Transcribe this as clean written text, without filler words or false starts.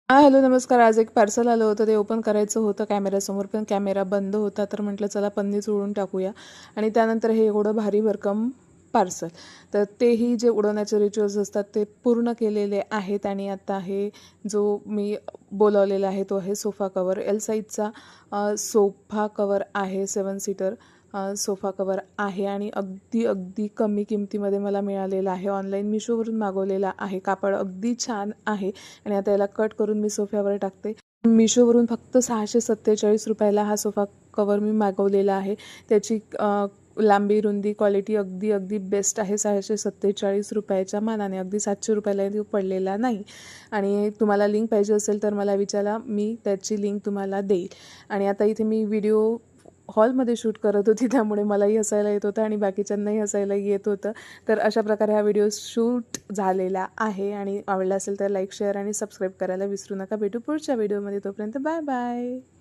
Hello नमस्कार. आज एक पार्सल आलं होतं, ते ओपन करायचं होतं कॅमेऱ्यासमोर, पण कॅमेरा बंद होता. तर म्हटलं चला पन्नीच उडवून टाकूया. आणि त्यानंतर हे एवढं भारी भरकम पार्सल. तर तेही जे उडवण्याचे रिच्युअल्स असतात ते पूर्ण केलेले आहेत. आणि आता हे जो मी बोलावलेला आहे तो आहे सोफा कवर. एल साईजचा सोफा कवर आहे. 7 सीटर सोफा कवर आहे आणि अगदी अगदी कमी किमतीमध्ये मला मिळालेला आहे. ऑनलाईन मिशोवरून मागवलेला आहे. कापड अगदी छान आहे. आणि आता याला कट करून मी सोफ्यावर टाकते. मिशोवरून फक्त 647 रुपयाला हा सोफा कवर मी मागवलेला आहे. त्याची लांबी, रुंदी, क्वालिटी अगदी अगदी बेस्ट आहे. 647 रुपयाच्या मानाने अगदी 700 रुपयाला पडलेला नाही. आणि तुम्हाला लिंक पाहिजे असेल तर मला विचारा, मी त्याची लिंक तुम्हाला देईल. आणि आता इथे मी व्हिडिओ हॉलमध्ये शूट करत होती, त्यामुळे मलाही हसायला येत होतं आणि बाकीच्यांनाही हसायला येत होतं. तर अशा प्रकारे हा व्हिडिओ शूट झालेला आहे. आणि आवडला असेल तर लाईक, शेअर आणि सबस्क्राईब करायला विसरू नका. भेटू पुढच्या व्हिडिओमध्ये. तोपर्यंत बाय बाय.